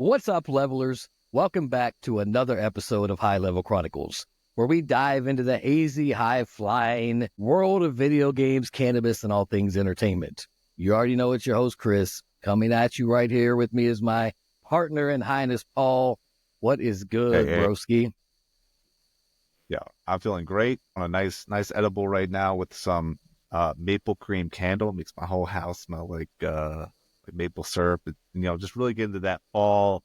What's up, levelers? Welcome back to another episode of High Level Chronicles, where we dive into the hazy, high-flying world of video games, cannabis, and all things entertainment. You already know it's your host, Chris. Coming at you right here with me is my partner in highness, Paul. What is good, broski? Yeah, I'm feeling great. On a nice edible right now with some maple cream candle. Makes my whole house smell like maple syrup. Just really get into that fall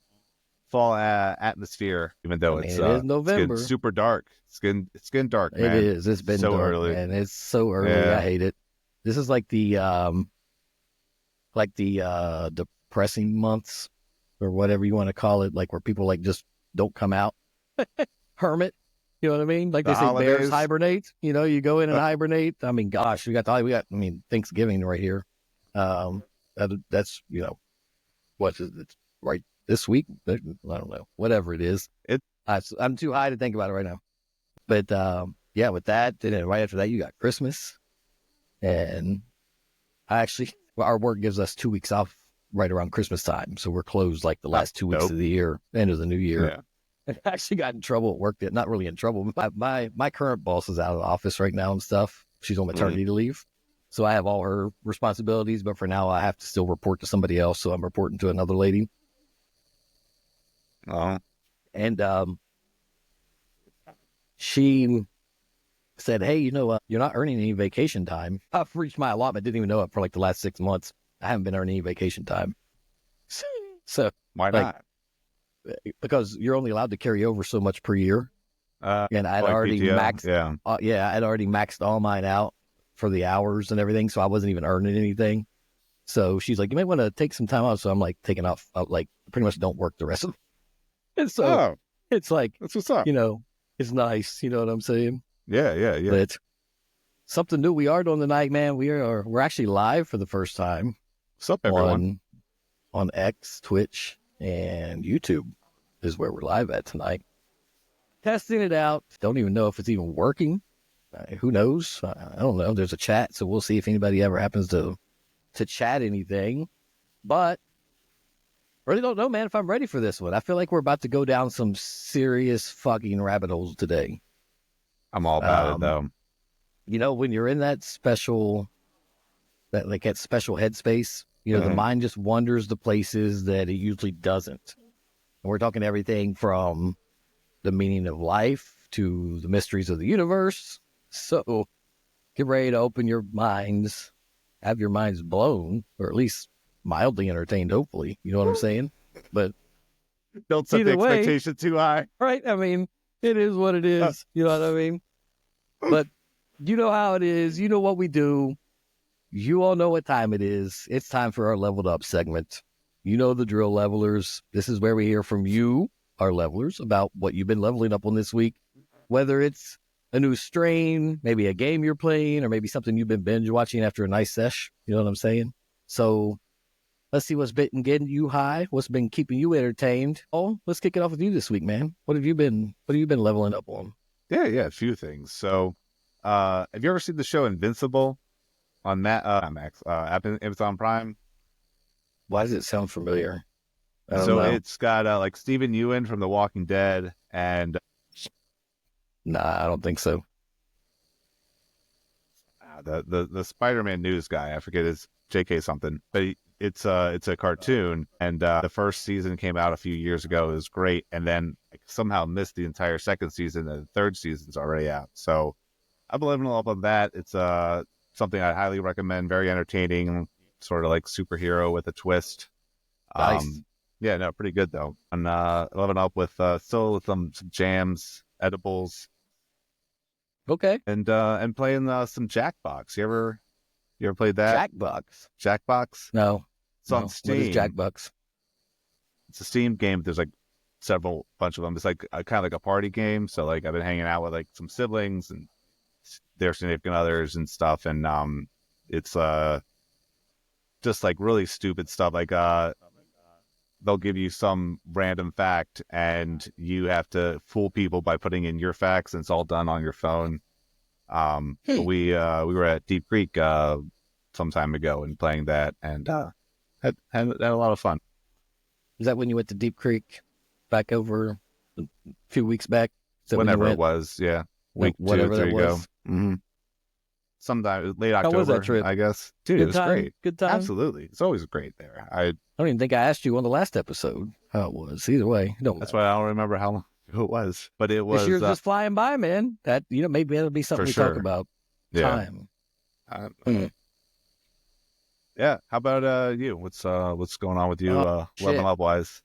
atmosphere. Even though it is November, it's super dark. It's getting dark, man. It is. It's been so dark, early. man. It's so early. Yeah. I hate it. This is like the depressing months or whatever you want to call it, like where people like just don't come out. Hermit. You know what I mean? Like they say, bears hibernate. You go in and hibernate. I mean, gosh, we got Thanksgiving right here. That's what is it? Right this week? I don't know. Whatever it is. I'm too high to think about it right now. But with that, then right after that, you got Christmas, and our work gives us 2 weeks off right around Christmas time, so we're closed like the last 2 weeks of the year, end of the new year. Yeah. I actually got in trouble at work. Not really in trouble. My current boss is out of the office right now and stuff. She's on maternity leave. So I have all her responsibilities, but for now I have to still report to somebody else. So I'm reporting to another lady. Oh. And she said, hey, you're not earning any vacation time. I've reached my allotment. Didn't even know it for like the last 6 months. I haven't been earning any vacation time. So why not? Because you're only allowed to carry over so much per year. And I'd already maxed. I'd already maxed all mine out for the hours and everything. So I wasn't even earning anything. So she's like, you might want to take some time off. So I'm like taking off, like pretty much don't work the rest of it. And so it's like, that's what's up. It's nice. You know what I'm saying? Yeah. But something new we are doing tonight, man. We're actually live for the first time. What's up, everyone? On X, Twitch, and YouTube is where we're live at tonight. Testing it out. Don't even know if it's even working. Who knows? I don't know. There's a chat, so we'll see if anybody ever happens to chat anything. But really don't know, man, if I'm ready for this one. I feel like we're about to go down some serious fucking rabbit holes today. I'm all about it, though. When you're in that special headspace, the mind just wanders to places that it usually doesn't. And we're talking everything from the meaning of life to the mysteries of the universe. So get ready to open your minds, have your minds blown, or at least mildly entertained, hopefully. You know what I'm saying? But don't set the expectation too high. Right? I mean, it is what it is. You know what I mean? But you know how it is. You know what we do. You all know what time it is. It's time for our Leveled Up segment. You know the drill, levelers. This is where we hear from you, our levelers, about what you've been leveling up on this week. Whether it's a new strain, maybe a game you're playing, or maybe something you've been binge watching after a nice sesh. You know what I'm saying? So let's see what's been getting you high. What's been keeping you entertained. Oh, let's kick it off with you this week, man. What have you been leveling up on? Yeah, a few things. So have you ever seen the show Invincible on Amazon Prime? Why does it sound familiar? It's got like Stephen Ewan from The Walking Dead and nah, I don't think so. The Spider-Man news guy, I forget his JK something, but it's a cartoon, and the first season came out a few years ago. It was great, and then somehow missed the entire second season, and the third season's already out. So I've been living up on that. It's something I highly recommend. Very entertaining, sort of like superhero with a twist. Nice. Pretty good though. And living up with still with some jams, edibles. Okay. And playing some Jackbox. You ever played that? Jackbox? No. It's on Steam. What is Jackbox? It's a Steam game. There's like bunch of them. It's like kind of like a party game. So like I've been hanging out with like some siblings and their significant others and stuff. And it's just like really stupid stuff. Like they'll give you some random fact and you have to fool people by putting in your facts, and it's all done on your phone. But we were at Deep Creek some time ago and playing that, and had a lot of fun. Is that when you went to Deep Creek back over a few weeks back? Whenever it was, yeah. Week 2 or 3 ago. Mm-hmm. Sometime late October, how was that trip? I guess. Dude, good it was time? Great. Good time? Absolutely. It's always great there. I don't even think I asked you on the last episode how it was. Either way, that's why I don't remember how long it was. But it was... This year's just flying by, man. That, maybe that'll be something we talk about. Yeah. Time. Yeah. How about you? What's going on with you leveling up wise?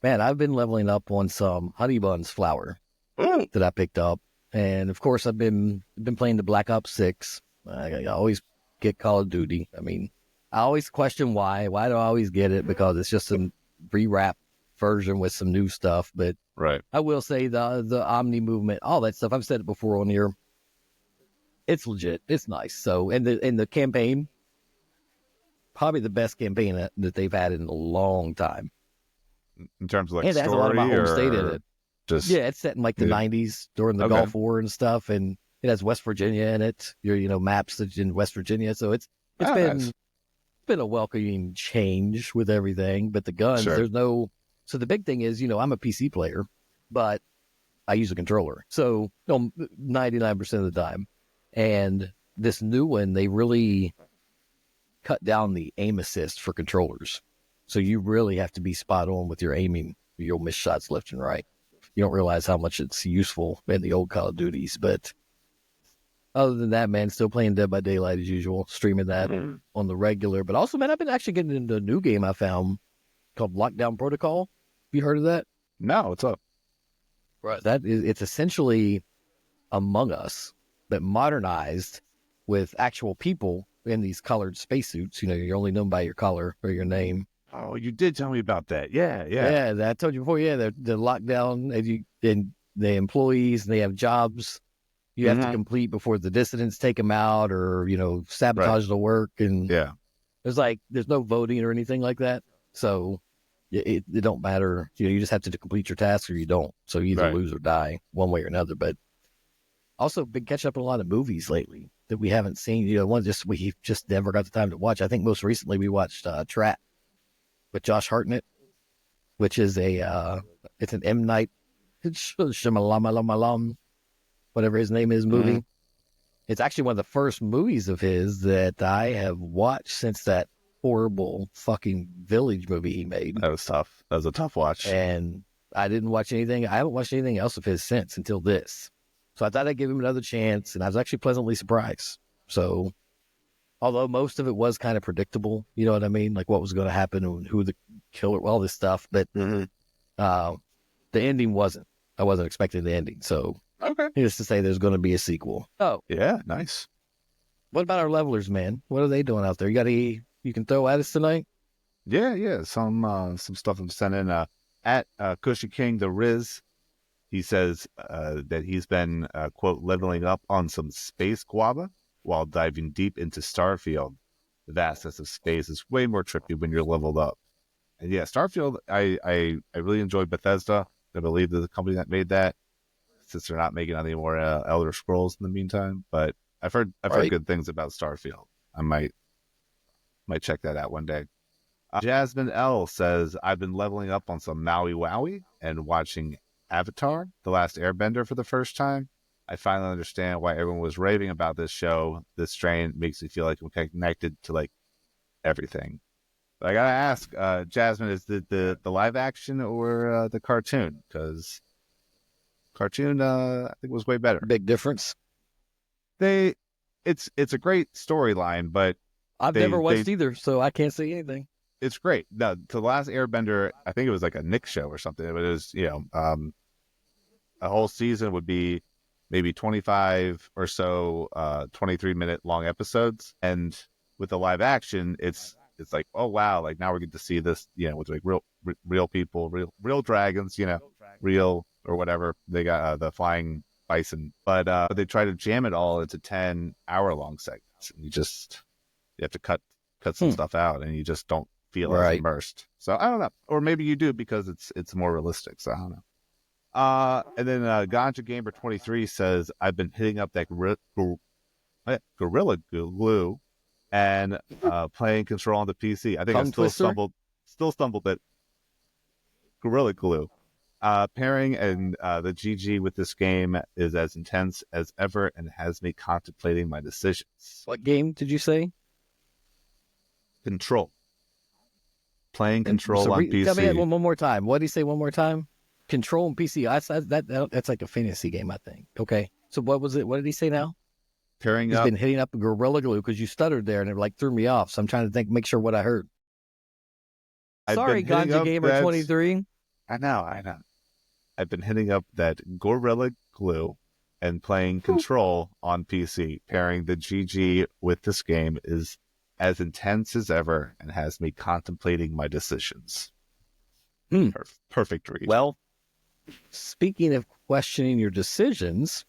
Man, I've been leveling up on some Honey Buns flour that I picked up. And of course, I've been playing the Black Ops 6. I always get Call of Duty. I mean, I always question why. Why do I always get it? Because it's just a rewrap version with some new stuff. But right. I will say the Omni movement, all that stuff. I've said it before on here. It's legit. It's nice. So, and the campaign, probably the best campaign that they've had in a long time. In terms of like and it story, has a lot of my home state in it. Yeah, it's set in like the 90s during the Gulf War and stuff, and it has West Virginia in it. Maps that's in West Virginia, so it's been a welcoming change with everything. But the guns, there's no. So the big thing is, I'm a PC player, but I use a controller. So 99% of the time, and this new one, they really cut down the aim assist for controllers. So you really have to be spot on with your aiming. You'll miss shots left and right. You don't realize how much it's useful in the old Call of Duties. But other than that, man, still playing Dead by Daylight as usual, streaming that on the regular. But also, man, I've been actually getting into a new game I found called Lockdown Protocol. Have you heard of that? No, what's up? Right. It's essentially Among Us, but modernized with actual people in these colored spacesuits. You're only known by your color or your name. Oh, you did tell me about that. Yeah. Yeah, I told you before. Yeah, they're locked down, and the employees, and they have jobs you have to complete before the dissidents take them out, or sabotage the work. And there's no voting or anything like that, so it don't matter. You just have to complete your task or you don't. So you either lose or die one way or another. But also been catching up on a lot of movies lately that we haven't seen. We just never got the time to watch. I think most recently we watched Trap with Josh Hartnett, which is it's an M. Night Shyamalan, whatever his name is, movie. It's actually one of the first movies of his that I have watched since that horrible fucking Village movie he made. That was tough. That was a tough watch. And I haven't watched anything else of his since until this. So I thought I'd give him another chance, and I was actually pleasantly surprised. So, although most of it was kind of predictable, you know what I mean? Like what was going to happen and who the killer, all this stuff. But the ending wasn't. I wasn't expecting the ending. So, needless to say, there's going to be a sequel. Oh. Yeah, nice. What about our levelers, man? What are they doing out there? You got any you can throw at us tonight? Yeah. Some stuff I'm sending at Cushy King the Riz. He says that he's been, quote, leveling up on some space guava while diving deep into Starfield. The vastness of space is way more trippy when you're leveled up. And yeah, Starfield, I really enjoyed Bethesda. I believe they're the company that made that, since they're not making any more Elder Scrolls in the meantime. But I've heard good things about Starfield. I might check that out one day. Jasmine L says, I've been leveling up on some Maui Wowie and watching Avatar, The Last Airbender for the first time. I finally understand why everyone was raving about this show. This strain makes me feel like I'm connected to like everything. But I gotta ask, Jasmine, is the live action or the cartoon? Because cartoon, I think was way better. Big difference. It's a great storyline, but I've never watched either, so I can't say anything. It's great. No, The Last Airbender, I think it was like a Nick show or something. It was, a whole season would be maybe 25 or so 23-minute long episodes. And with the live action, it's like, oh, wow, like now we get to see this, with like real people, real dragons, real or whatever. They got the flying bison. But they try to jam it all into 10-hour-long segments. And you have to cut some stuff out, and you just don't feel as immersed. So I don't know. Or maybe you do because it's more realistic. So I don't know. And then Ganja Gamer 23 says, I've been hitting up that Gorilla Glue and playing Control on the PC. I think I still still stumbled it. Gorilla Glue. Pairing and the GG with this game is as intense as ever and has me contemplating my decisions. What game did you say? Control. Playing Control on PC. Tell me that one more time. What did he say one more time? Control on PC. That's like a fantasy game, I think. Okay. So what was it? What did he say now? Pairing He's up. been hitting up Gorilla Glue because you stuttered there and it like threw me off. So I'm trying to make sure what I heard. Sorry, Ganja Gamer 23. I know. I've been hitting up that Gorilla Glue and playing Control on PC. Pairing the GG with this game is as intense as ever and has me contemplating my decisions. Perfect read. Well, speaking of questioning your decisions,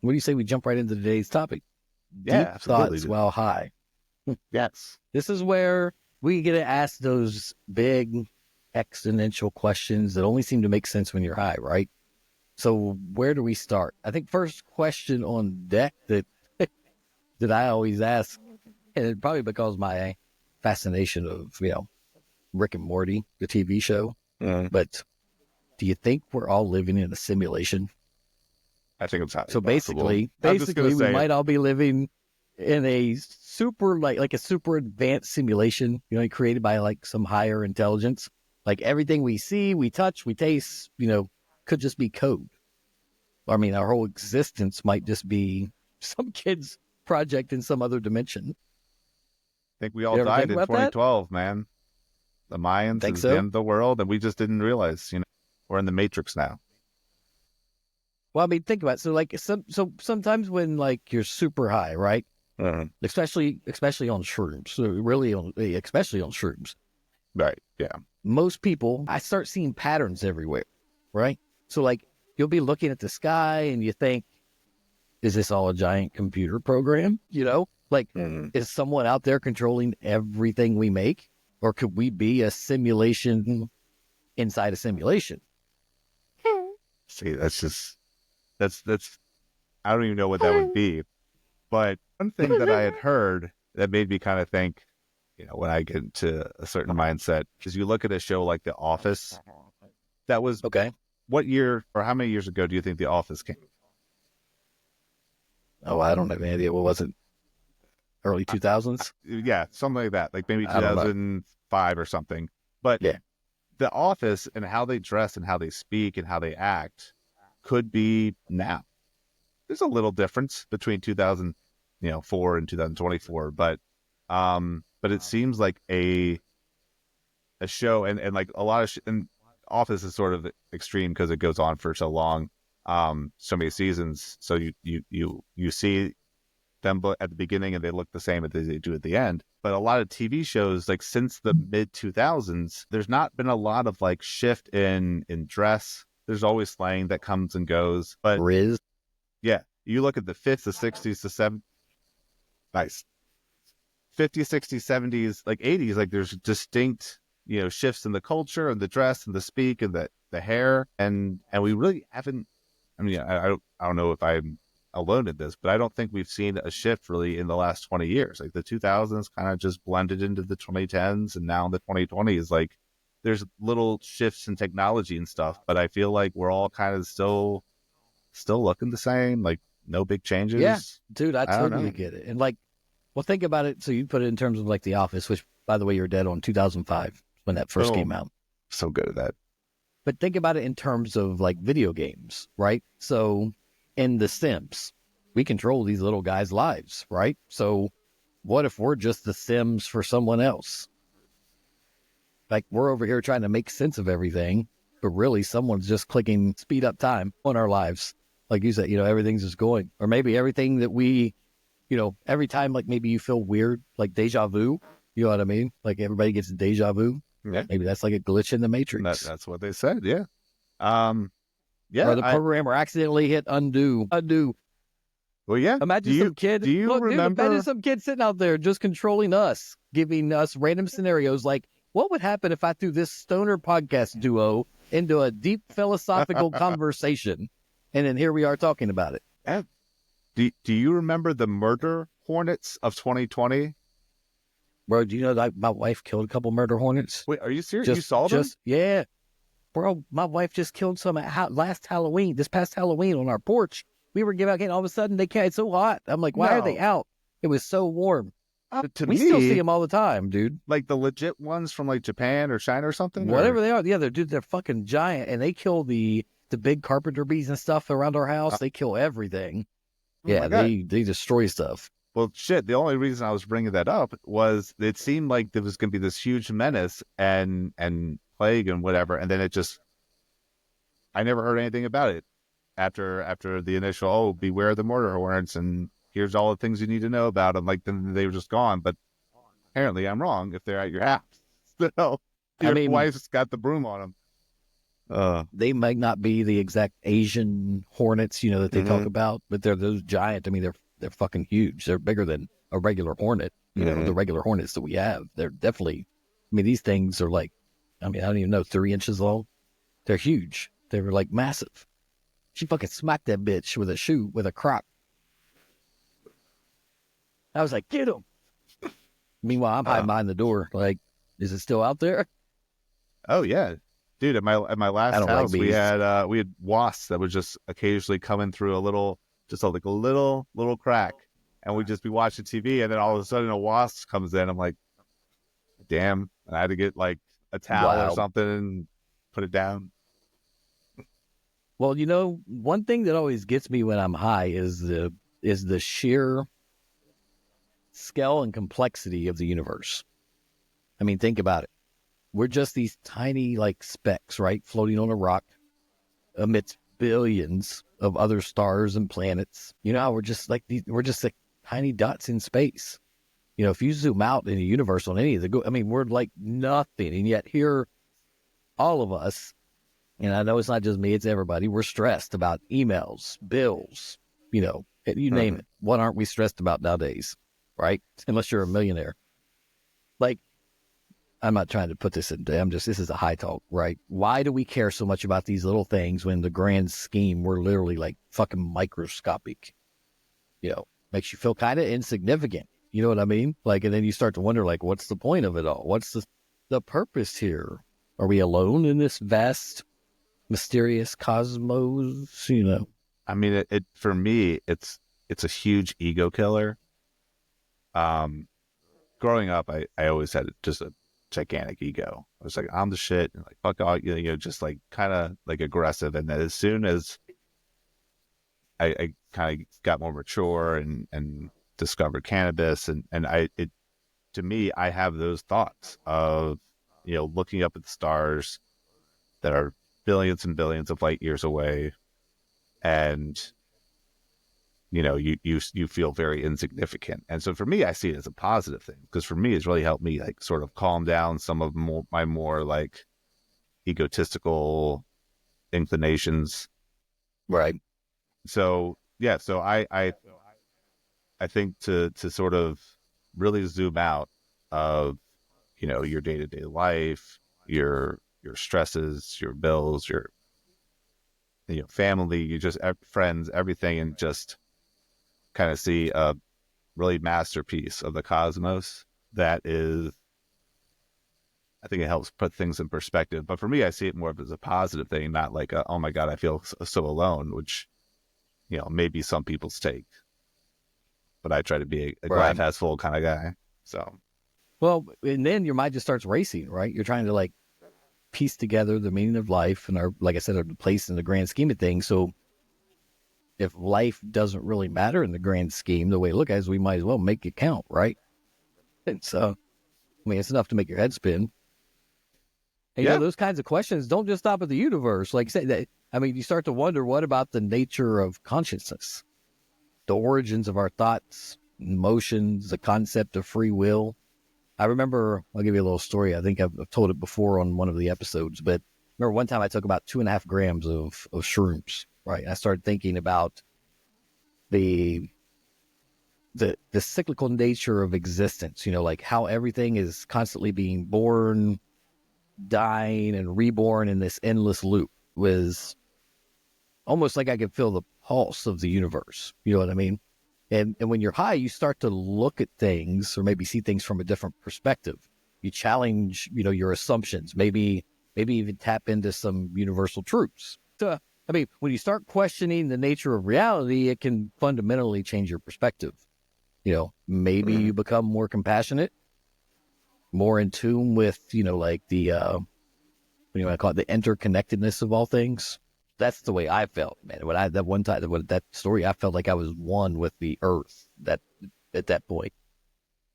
what do you say we jump right into today's topic? Yeah, Deep thoughts while high. Yes. This is where we get to ask those big existential questions that only seem to make sense when you're high, right? So where do we start? I think first question on deck that that I always ask, and it's probably because my fascination of, Rick and Morty, the TV show. But do you think we're all living in a simulation? I think it's so basically we might all be living in a super like a super advanced simulation, created by like some higher intelligence. Like everything we see, we touch, we taste, could just be code. I mean, our whole existence might just be some kid's project in some other dimension. I think we all died in 2012, man. The Mayans is the end of the world, and we just didn't realize, we're in the Matrix now. Well, I mean, think about it. So, like, so sometimes when like you're super high, right? Especially on shrooms. So really, especially on shrooms. Right. Yeah. Most people, I start seeing patterns everywhere, right? So, like, you'll be looking at the sky and you think, is this all a giant computer program? Like, is someone out there controlling everything we make? Or could we be a simulation inside a simulation? See, that's I don't even know what that would be. But one thing that I had heard that made me kind of think, when I get into a certain mindset, is you look at a show like The Office. That was okay. What year or how many years ago do you think The Office came? Oh, I don't have any idea. What was it? Early 2000s? Yeah, something like that. Like maybe 2005 or something. But yeah. The Office and how they dress and how they speak and how they act could be now. There's a little difference between 2004 and 2024, but it seems like a show and like a lot of and Office is sort of extreme because it goes on for so long, so many seasons. So you see them at the beginning and they look the same as they do at the end. But a lot of TV shows, like since the mid 2000s, there's not been a lot of like shift in dress. There's always slang that comes and goes. But Riz. Yeah. You look at the 50s, the 60s, the 70s. Nice. 50s, 60s, 70s, like 80s, like there's distinct, shifts in the culture and the dress and the speak and the hair. And we really haven't, I don't know if I'm alone in this, but I don't think we've seen a shift really in the last 20 years. Like the 2000s kind of just blended into the 2010s, and now in the 2020s, like there's little shifts in technology and stuff, but I feel like we're all kind of still looking the same, like no big changes. Yeah, dude, I totally get it. And like, well, think about it. So you put it in terms of like The Office, which by the way, you're dead on 2005 when that first came out. So good at that. But think about it in terms of like video games, right? So in The Sims, we control these little guys' lives, right? So what if we're just the Sims for someone else? Like we're over here trying to make sense of everything, but really someone's just clicking speed up time on our lives. Like you said, everything's just going. Or maybe everything that we, every time like maybe you feel weird, like deja vu, you know what I mean? Like everybody gets deja vu. Yeah. Maybe that's like a glitch in the Matrix. That's what they said, yeah. Yeah. Or the programmer accidentally hit undo. Well, yeah. Imagine some kid. Do you remember? Imagine some kid sitting out there just controlling us, giving us random scenarios like, what would happen if I threw this stoner podcast duo into a deep philosophical conversation? And then here we are talking about it. Yeah. Do you remember the murder hornets of 2020? Bro, do you know that my wife killed a couple murder hornets? Wait, are you serious? You saw them? Yeah. Bro, my wife just killed some this past Halloween on our porch. We were giving out candy. All of a sudden, it's so hot. I'm like, why are they No. out? It was so warm. To We still see me, them all the time, dude. like the legit ones from like Japan or China or something? Whatever Or... they are. Yeah, they're fucking giant. And they kill the big carpenter bees and stuff around our house. They kill everything. Oh Yeah, they destroy stuff. Well, shit, the only reason I was bringing that up was it seemed like there was going to be this huge menace and plague and whatever, and then I never heard anything about it after the initial, oh, beware the mortar hornets, and here's all the things you need to know about them. Like, then they were just gone, but apparently I'm wrong if they're at your house. So your wife's got the broom on them. They might not be the exact Asian hornets, that they talk about, but they're those giant. I mean, they're fucking huge. They're bigger than a regular hornet. The regular hornets that we have. They're definitely. I mean, these things are like, I don't even know, 3 inches long. They're huge. They were like massive. She fucking smacked that bitch with a crock. I was like, get him. Meanwhile, I'm hiding behind the door. Like, is it still out there? Oh yeah. Dude, at my last house, we had wasps that would just occasionally come in through a little crack, and we'd just be watching TV, and then all of a sudden a wasp comes in. I'm like, damn! And I had to get like a towel or something and put it down. Well, one thing that always gets me when I'm high is the sheer scale and complexity of the universe. I mean, think about it. We're just these tiny, like, specks, right? Floating on a rock amidst billions of other stars and planets. You know how we're just like tiny dots in space. If you zoom out in the universe on any of we're like nothing. And yet here, all of us, and I know it's not just me, it's everybody, we're stressed about emails, bills, you name it. What aren't we stressed about nowadays, right? Unless you're a millionaire. Like, I'm not trying to put this in, this is a high talk, right? Why do we care so much about these little things when the grand scheme, we're literally like fucking microscopic? Makes you feel kind of insignificant. You know what I mean? Like, and then you start to wonder, like, what's the point of it all? What's the purpose here? Are we alone in this vast, mysterious cosmos? I mean, it for me, it's a huge ego killer. Growing up, I always had just a gigantic ego. I was like, I'm the shit, and like, fuck all, just like kind of like aggressive. And then as soon as I kind of got more mature and discovered cannabis, and to me, I have those thoughts of, looking up at the stars that are billions and billions of light years away, and you feel very insignificant. And so for me, I see it as a positive thing, because for me, it's really helped me like sort of calm down some of my more like egotistical inclinations. Right. So yeah, so I think to sort of really zoom out of, your day-to-day life, your stresses, your bills, your family, you just friends, everything, and just kind of see a really masterpiece of the cosmos that is, I think it helps put things in perspective. But for me, I see it more as a positive thing, not like oh my God, I feel so alone, which, maybe some people's take. But I try to be a glass half full kind of guy. So, well, and then your mind just starts racing, right? You're trying to like piece together the meaning of life and like I said, our place in the grand scheme of things. So if life doesn't really matter in the grand scheme, the way to look at it is we might as well make it count, right? And so, it's enough to make your head spin. And, those kinds of questions don't just stop at the universe. Like say that, you start to wonder, what about the nature of consciousness, the origins of our thoughts, emotions, the concept of free will. I remember, I'll give you a little story. I think I've told it before on one of the episodes, but remember one time I took about 2.5 grams of shrooms, right? I started thinking about the cyclical nature of existence, like how everything is constantly being born, dying, and reborn in this endless loop. It was almost like I could feel the pulse of the universe. You know what I mean? And when you're high, you start to look at things or maybe see things from a different perspective. You challenge, your assumptions, maybe even tap into some universal truths. So, I mean, when you start questioning the nature of reality, it can fundamentally change your perspective. Maybe you become more compassionate, more in tune with, like the, what do you want to call it, the interconnectedness of all things. That's the way I felt, man. That one time, that story, I felt like I was one with the earth at that point.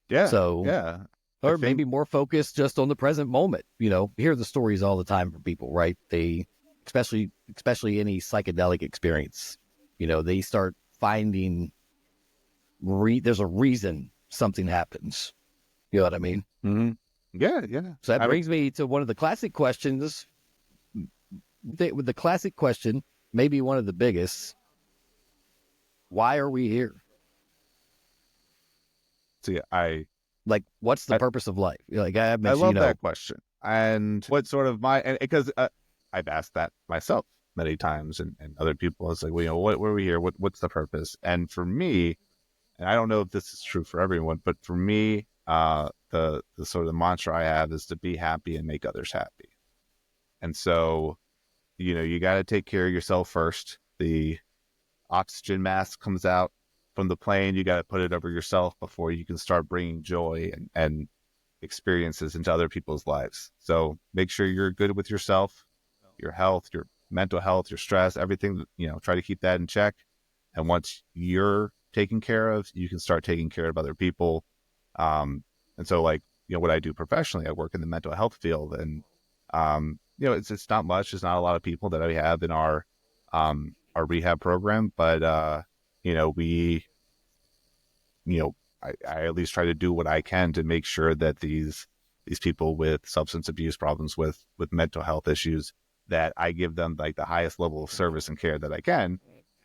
Yeah. So, Yeah. or maybe more focused just on the present moment. You hear the stories all the time from people, right? They, especially any psychedelic experience, they start finding there's a reason something happens. You know what I mean? Mm-hmm. Yeah. Yeah. So that brings me to one of the classic questions. With the classic question, maybe one of the biggest: why are we here? See, what's the purpose of life? Like I mentioned, I love that question. And what sort of because I've asked that myself many times, and other people. It's like, well, what are we here? What's the purpose? And for me, and I don't know if this is true for everyone, but for me, the sort of the mantra I have is to be happy and make others happy. And so, you got to take care of yourself first. The oxygen mask comes out from the plane. You got to put it over yourself before you can start bringing joy and experiences into other people's lives. So make sure you're good with yourself, your health, your mental health, your stress, everything, try to keep that in check. And once you're taken care of, you can start taking care of other people. And so what I do professionally, I work in the mental health field, and, it's not much. There's not a lot of people that we have in our rehab program, but, we, I at least try to do what I can to make sure that these people with substance abuse problems, with mental health issues, that I give them like the highest level of service and care that I can.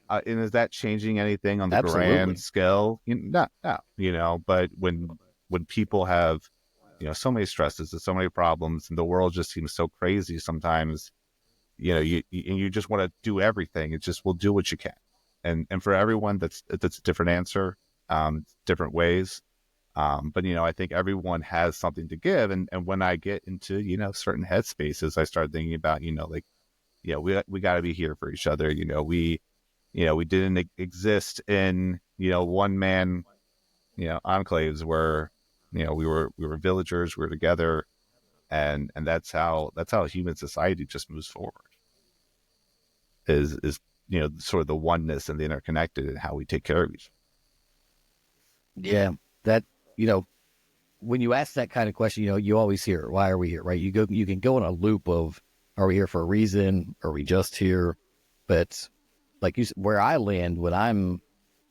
And is that changing anything on the Absolutely. grand scale? No, but when people have, so many stresses and so many problems, and the world just seems so crazy sometimes, you just want to do everything. It's just, we'll do what you can. And for everyone, that's a different answer, different ways. But, I think everyone has something to give. And when I get into, certain headspaces, I start thinking about, we got to be here for each other. We didn't exist in, one man, enclaves where, we were villagers, we were together. And that's how human society just moves forward, is, sort of the oneness and the interconnected and how we take care of each other. Yeah. That, when you ask that kind of question, you always hear, why are we here? Right. You can go in a loop of, are we here for a reason? Are we just here? But like you said, where I land when I'm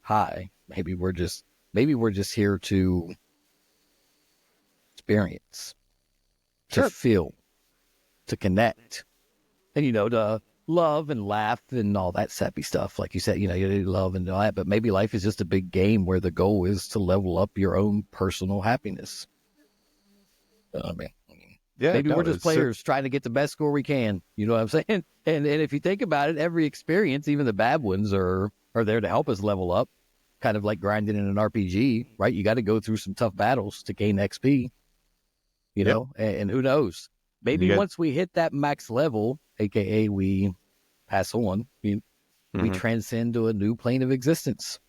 high, maybe we're just here to experience, to feel, to connect, and, to love and laugh and all that sappy stuff. Like you said, you love and all that, but maybe life is just a big game where the goal is to level up your own personal happiness. Maybe we're just players trying to get the best score we can. You know what I'm saying? And if you think about it, every experience, even the bad ones, are there to help us level up, kind of like grinding in an RPG, right? You got to go through some tough battles to gain XP, and who knows? Maybe once we hit that max level, aka we pass on, we transcend to a new plane of existence.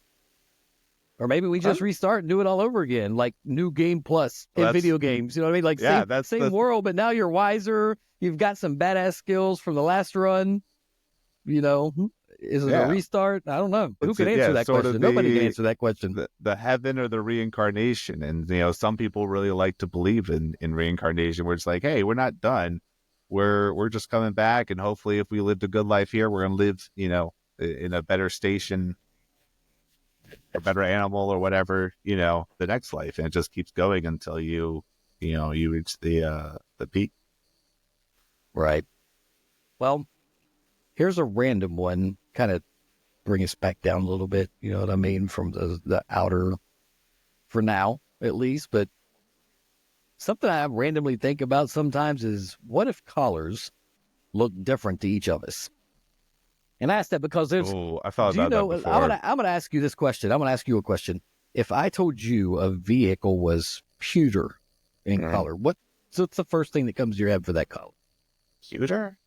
Or maybe we just restart and do it all over again, like New Game Plus in video games. You know what I mean? Like same world, but now you're wiser. You've got some badass skills from the last run. Is it a restart? I don't know. Who can answer that question? Nobody can answer that question. The heaven or the reincarnation. And, some people really like to believe in reincarnation, where it's like, hey, we're not done. We're just coming back. And hopefully if we lived a good life here, we're going to live, in a better station, a better animal or whatever, the next life. And it just keeps going until you reach the peak. Right. Well, here's a random one, kind of bring us back down a little bit, you know what I mean, from the outer, for now, at least. But something I randomly think about sometimes is, what if collars look different to each of us? And I asked that because there's. Oh, I thought Do you about that know? before. I'm gonna ask you this question. I'm gonna ask you a question. If I told you a vehicle was pewter in color, what's the first thing that comes to your head for that color? Pewter?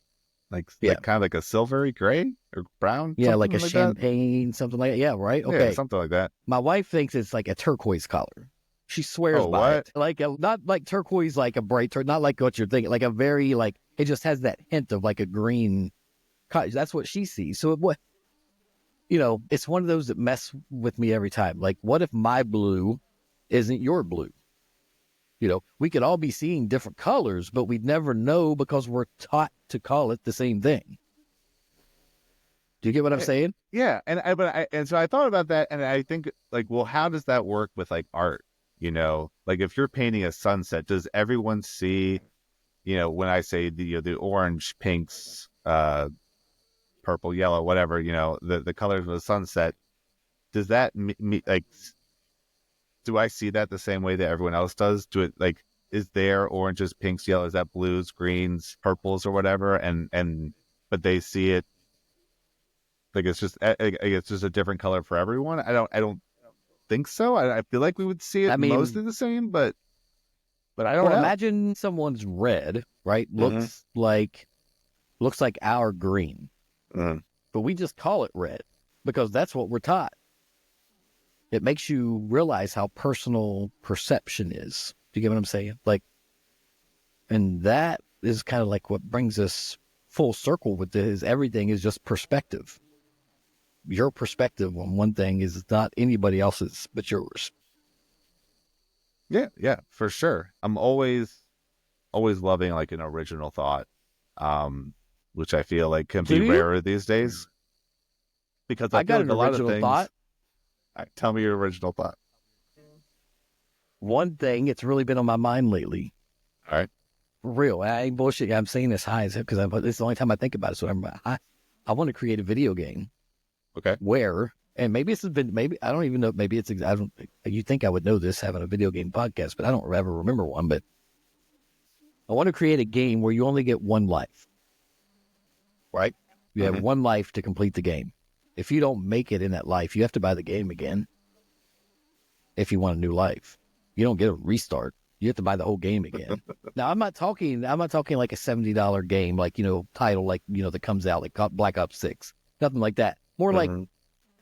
Yeah, Like kind of like a silvery gray or brown? yeah, like Something a like that? champagne, something like that. Yeah, right. Yeah, Okay. something like that. My wife thinks it's like a turquoise color. She swears Oh, by what? it. Not like turquoise, like a bright not like what you're thinking. Like a very like it just has that hint of like a green. That's what she sees. So what? It's one of those that mess with me every time. Like, what if my blue isn't your blue? We could all be seeing different colors, but we'd never know because we're taught to call it the same thing. Do you get what I'm saying? Yeah, and so I thought about that, and I think like, well, how does that work with like art? Like if you're painting a sunset, does everyone see? When I say the orange, pinks, purple, yellow, whatever, the colors of the sunset, does that like? Do I see that the same way that everyone else does? Is there oranges, pinks, yellows, is that blues, greens, purples, or whatever? But they see it like it's just a different color for everyone. I don't think so. I feel like we would see it I mean, mostly the same, but I don't well, know. imagine someone's red, right? Mm-hmm. Looks like our green, but we just call it red because that's what we're taught. It makes you realize how personal perception is. Do you get what I'm saying? And that is kind of like what brings us full circle with this. Everything is just perspective. Your perspective on one thing is not anybody else's but yours. Yeah, for sure. I'm always loving like an original thought, which I feel like can be rarer these days. Because I feel got like an a lot of original things. thought. All right, tell me your original thought. One thing, it's really been on my mind lately. All right. For real. I ain't bullshit. I'm saying this high as hell because it's the only time I think about it. So I want to create a video game. Okay. Where, and maybe this has been, maybe, I don't even know, maybe it's, I don't, you think I would know this having a video game podcast, but I don't ever remember one. But I want to create a game where you only get one life, right? You have one life to complete the game. If you don't make it in that life, you have to buy the game again. If you want a new life, you don't get a restart. You have to buy the whole game again. Now, I'm not talking like a $70 game, like, title, like, that comes out like Black Ops 6, nothing like that. More like, well,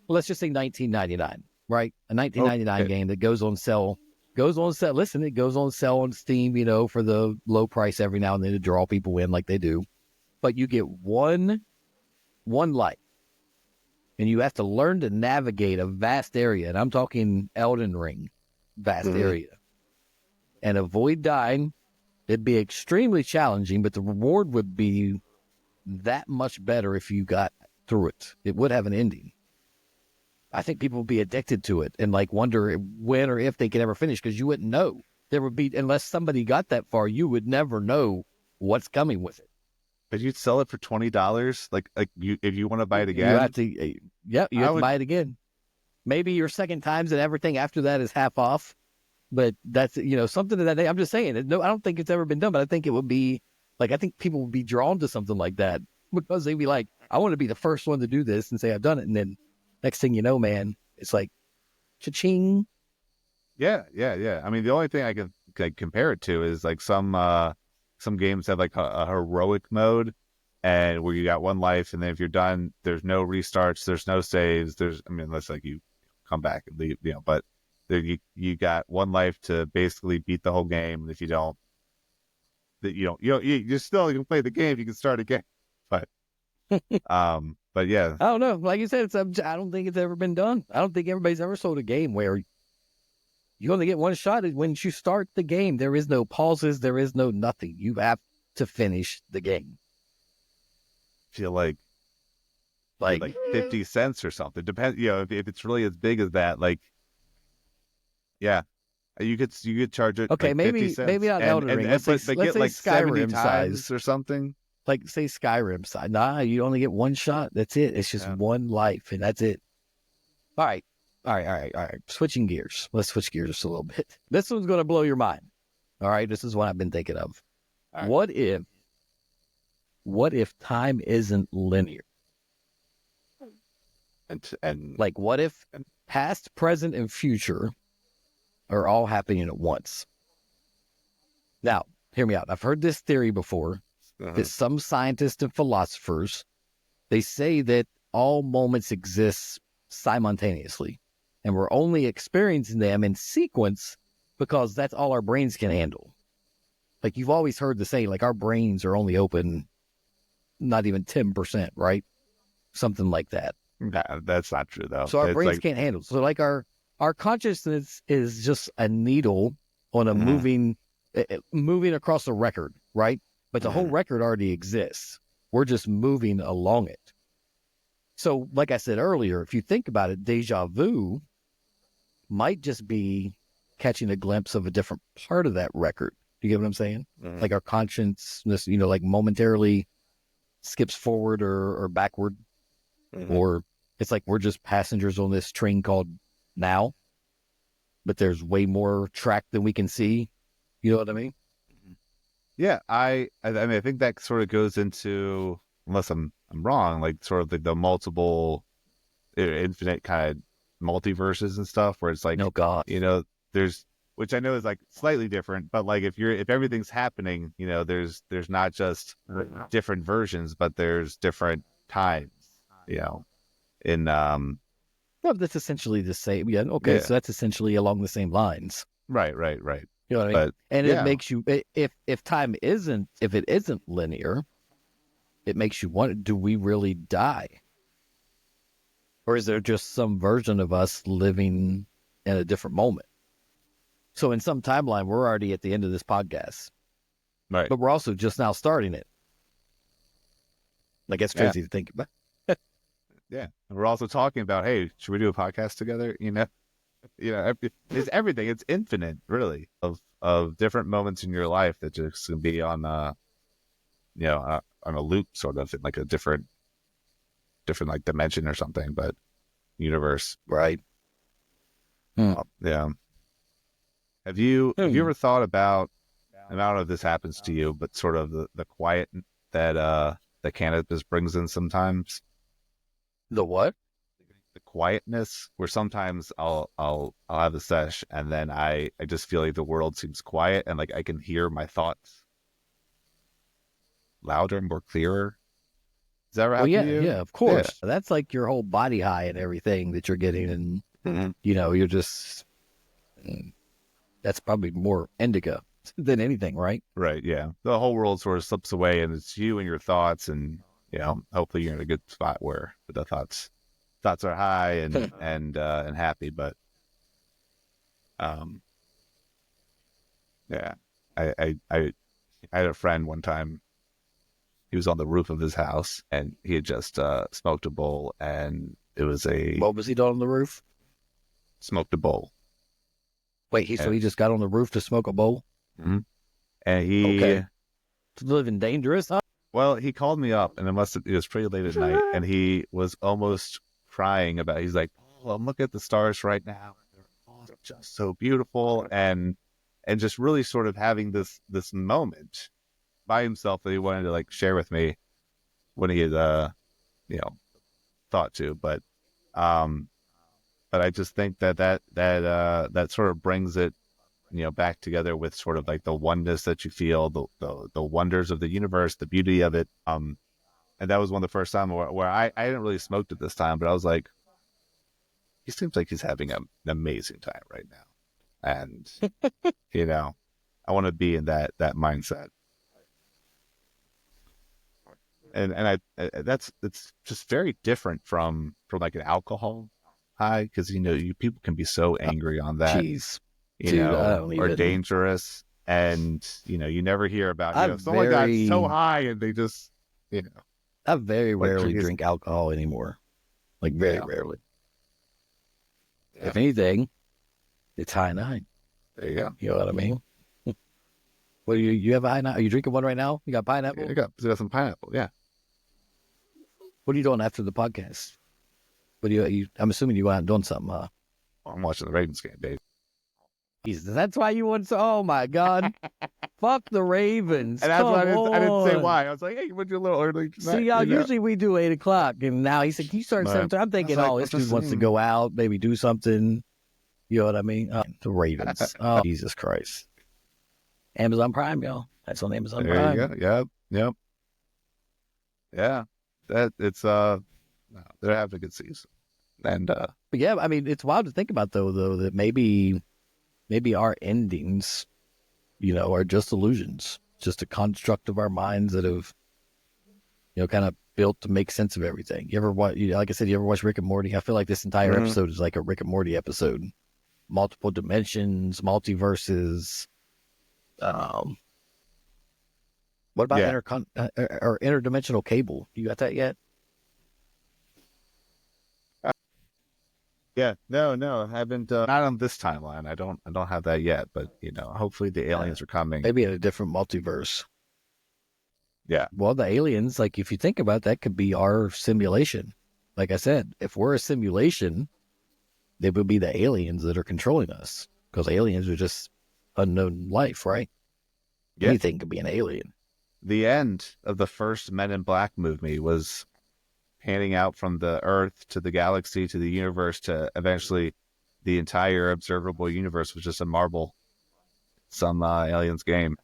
let's just say $19.99, right? A $19.99 game that goes on sale. Listen, it goes on sale on Steam, for the low price every now and then to draw people in like they do. But you get one life. And you have to learn to navigate a vast area. And I'm talking Elden Ring, vast area. And avoid dying. It'd be extremely challenging, but the reward would be that much better if you got through it. It would have an ending. I think people would be addicted to it and wonder when or if they could ever finish because you wouldn't know. There would be, unless somebody got that far, you would never know what's coming with it. But you'd sell it for $20, if you want to buy it again. You have to, you have to buy it again. Maybe your second times and everything after that is half off, but that's something to that day. I'm just saying, no, I don't think it's ever been done, but I think it would be I think people would be drawn to something like that because they'd be like, I want to be the first one to do this and say I've done it, and then next thing you know, man, it's like, cha-ching. Yeah. I mean, the only thing I can compare it to is some games have a heroic mode, and where you got one life, and then if you're done, there's no restarts, there's no saves, unless you come back and leave, but there you got one life to basically beat the whole game, and if you don't, you still can play the game, you can start again, but yeah, I don't know. Like you said, I don't think it's ever been done. I don't think everybody's ever sold a game where you only get one shot. When you start the game, there is no pauses. There is no nothing. You have to finish the game. Feel like 50 cents or something. Depends, if it's really as big as that, yeah, you could charge it. Okay, maybe 50 cents. Maybe not Elden Ring. Let's say Skyrim size or something. Say Skyrim size. Nah, you only get one shot. That's it. It's just one life, and that's it. All right. Switching gears. Let's switch gears just a little bit. This one's going to blow your mind. All right. This is what I've been thinking of. Right. What if time isn't linear? and Like, what if past, present, and future are all happening at once? Now, hear me out. I've heard this theory before that some scientists and philosophers, they say that all moments exist simultaneously, and we're only experiencing them in sequence because that's all our brains can handle. Like, you've always heard the saying, like, our brains are only open not even 10%, right? Something like that. that's not true though. So our brains can't handle. So like our consciousness is just a needle on a moving across a record, right? But the whole record already exists. We're just moving along it. So like I said earlier, if you think about it, déjà vu might just be catching a glimpse of a different part of that record. Do you get what I'm saying? Like our consciousness, like momentarily skips forward or backward, or it's like we're just passengers on this train called now, but there's way more track than we can see. You know what I mean? Yeah, I mean, I think that sort of goes into, unless I'm wrong, like sort of the multiple, infinite kind of multiverses and stuff, where it's like, no God, there's, which I know is like slightly different, but like if everything's happening, there's not just different versions, but there's different times, in well, that's essentially the same. Yeah, okay, so that's essentially along the same lines. Right. You know what I mean? But and it makes you, if time isn't, if it isn't linear, it makes you wonder: do we really die, or is there just some version of us living in a different moment? So in some timeline, we're already at the end of this podcast, right, but we're also just now starting it. Like, it's crazy to think about. Yeah, and we're also talking about, hey, should we do a podcast together? It's everything. It's infinite, really, of different moments in your life that just can be on on a loop, sort of, in like a different like dimension or something, but universe, right? Yeah. Have you ever thought about, and I don't know if this happens to you, but sort of the quiet that cannabis brings in sometimes? The what? The quietness, where sometimes I'll have a sesh and then I just feel like the world seems quiet and like I can hear my thoughts louder and more clearer. Does that happen to you? Yeah, of course. Yeah. That's like your whole body high and everything that you're getting, and you're just, that's probably more indica than anything, right? Right. Yeah. The whole world sort of slips away and it's you and your thoughts, and hopefully you're in a good spot where the thoughts are high and and happy. But yeah, I had a friend one time. He was on the roof of his house and he had just smoked a bowl, and it was what was he doing on the roof? Smoked a bowl. Wait, so he just got on the roof to smoke a bowl? Mm-hmm. And he living dangerous, huh? Well, he called me up, and it was pretty late at night, and he was almost crying about. He's like, "Oh, I'm looking at the stars right now. They're just so beautiful," and just really sort of having this moment by himself that he wanted to like share with me when he had thought to. But I just think that sort of brings it back together with sort of like the oneness that you feel, the wonders of the universe, the beauty of it. And that was one of the first time where I didn't really smoke at this time, but I was like, he seems like he's having an amazing time right now. And, I want to be in that mindset. And it's just very different from like an alcohol high, because, people can be so angry on that. Jeez. Or dangerous, and you never hear about someone got so high and they just I very rarely drink alcohol anymore, like very rarely. If anything, it's high 9. There you go. You know what I mean? What do you have a high 9? Are you drinking one right now? You got pineapple? I got some pineapple. Yeah. What are you doing after the podcast? What do you I'm assuming you out doing something. I'm watching the Ravens game, baby. That's why you want to. Oh my God. Fuck the Ravens. And that's Come why I didn't say on. why. I was like, hey, you went to a little early tonight. See, y'all, usually we do 8 o'clock. And now he said, can you start at 7:30? I'm thinking, like, oh, this dude wants to go out, maybe do something. You know what I mean? The Ravens. Oh, Jesus Christ. Amazon Prime, y'all. That's on Amazon Prime. There you go. Yep. Yeah. That it's they're having a good season. And but yeah, I mean, it's wild to think about though that maybe our endings, are just illusions, just a construct of our minds that have, kind of built to make sense of everything. You ever watch? Like I said, you ever watch Rick and Morty? I feel like this entire episode is like a Rick and Morty episode. Multiple dimensions, multiverses. What about or interdimensional cable? You got that yet? Yeah, no, I haven't. Not on this timeline. I don't have that yet. But hopefully the aliens are coming. Maybe in a different multiverse. Yeah. Well, the aliens, like if you think about it, that could be our simulation. Like I said, if we're a simulation, they would be the aliens that are controlling us, because aliens are just unknown life, right? Yeah. Anything could be an alien. The end of the first Men in Black movie was panning out from the Earth to the galaxy to the universe to eventually the entire observable universe was just a marble, some aliens game.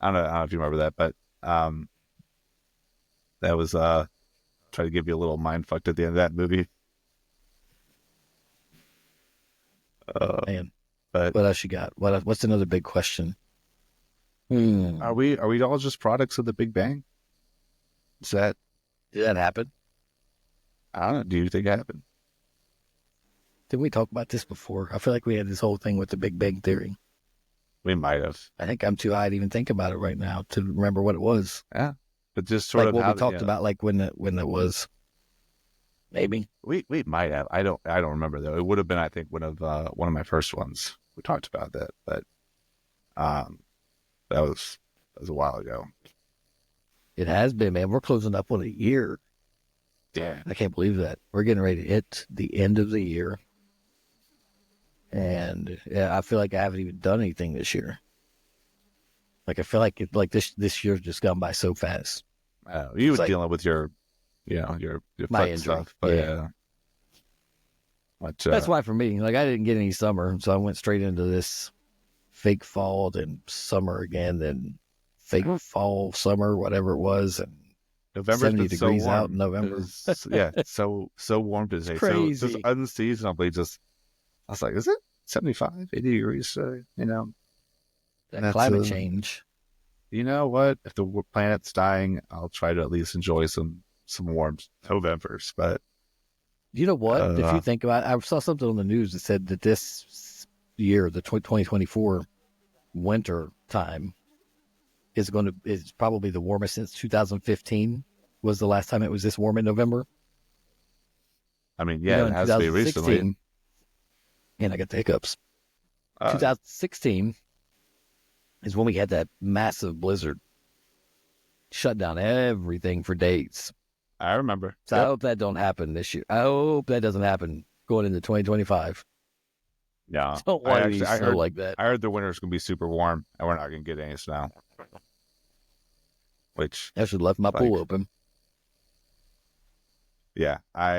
I don't know if you remember that, but that was try to give you a little mind fucked at the end of that movie. Man, but what else you got? What's another big question? Are we all just products of the Big Bang? Did that happen? I don't know. Do you think it happened? Didn't we talk about this before? I feel like we had this whole thing with the Big Bang Theory. We might have. I think I'm too high to even think about it right now to remember what it was. Yeah, but just sort like of what we talked about, like when it was. Maybe we might have. I don't remember though. It would have been, I think, one of my first ones. We talked about that, but that was a while ago. It has been, man. We're closing up on a year. Yeah, I can't believe that. We're getting ready to hit the end of the year, and yeah, I feel like I haven't even done anything this year. Like I feel like this year's just gone by so fast. You were dealing with your my foot stuff, but yeah. That's why for me, like I didn't get any summer, so I went straight into this fake fall, then summer again, then fake fall, summer, whatever it was, and November 70 degrees so out in November. So warm today. Crazy. So just unseasonably. I was like, is it 75, 80 degrees? That climate change. You know what? If the planet's dying, I'll try to at least enjoy some warm Novembers. But you know what? If you think about it, I saw something on the news that said that this year, the 2024 winter time, is probably the warmest since 2015 was the last time it was this warm in November. I mean, yeah, it has to be recently. And I got the hiccups. 2016 is when we had that massive blizzard. Shut down everything for days. I remember. So I hope that don't happen this year. I hope that doesn't happen going into 2025. No. Don't want any snow like that. I heard the winter's going to be super warm, and we're not going to get any snow. Which I should have left my pool open. Yeah. I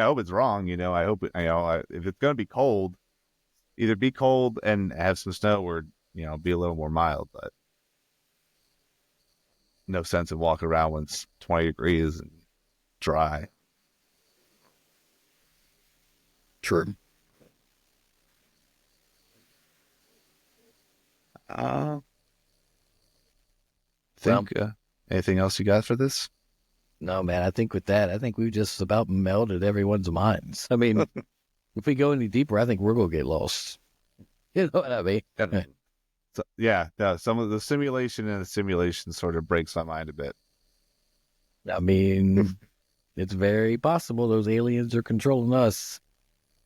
hope it's wrong. I hope, if it's going to be cold, either be cold and have some snow or, be a little more mild, but no sense in walking around when it's 20 degrees and dry. True. Anything else you got for this? No, man. I think we've just about melted everyone's minds. I mean, if we go any deeper, I think we're going to get lost. You know what I mean? So, some of the simulation sort of breaks my mind a bit. I mean, it's very possible those aliens are controlling us,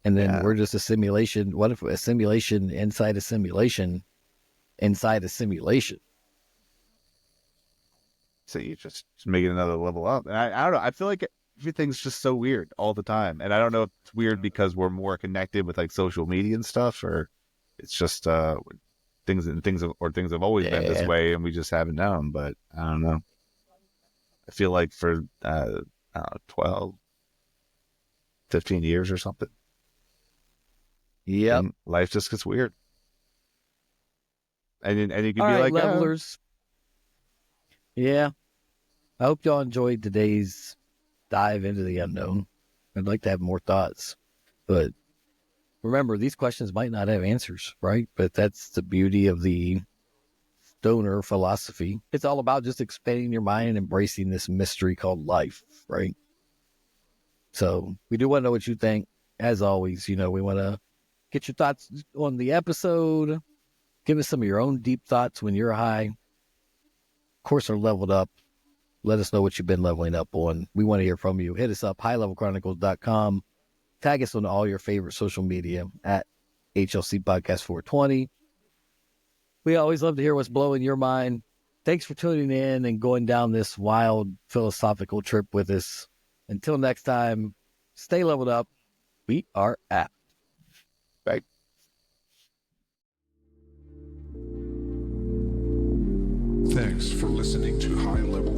and then we're just a simulation. What if a simulation inside a simulation inside a simulation? So you just make it another level up. And I don't know. I feel like everything's just so weird all the time. And I don't know if it's weird because we're more connected with like social media and stuff, or it's just things have always been this way and we just haven't known. But I don't know. I feel like for 12, 15 years or something. Yep. And life just gets weird. And you can All be right, like, levelers. Yeah. I hope y'all enjoyed today's dive into the unknown. I'd like to have more thoughts. But remember, these questions might not have answers, right? But that's the beauty of the stoner philosophy. It's all about just expanding your mind and embracing this mystery called life, right? So we do want to know what you think. As always, we want to get your thoughts on the episode. Give us some of your own deep thoughts when you're high. Of course, are leveled up. Let us know what you've been leveling up on. We want to hear from you. Hit us up, highlevelchronicles.com. Tag us on all your favorite social media at HLC Podcast 420. We always love to hear what's blowing your mind. Thanks for tuning in and going down this wild philosophical trip with us. Until next time, stay leveled up. We are out. Bye. Thanks for listening to High Level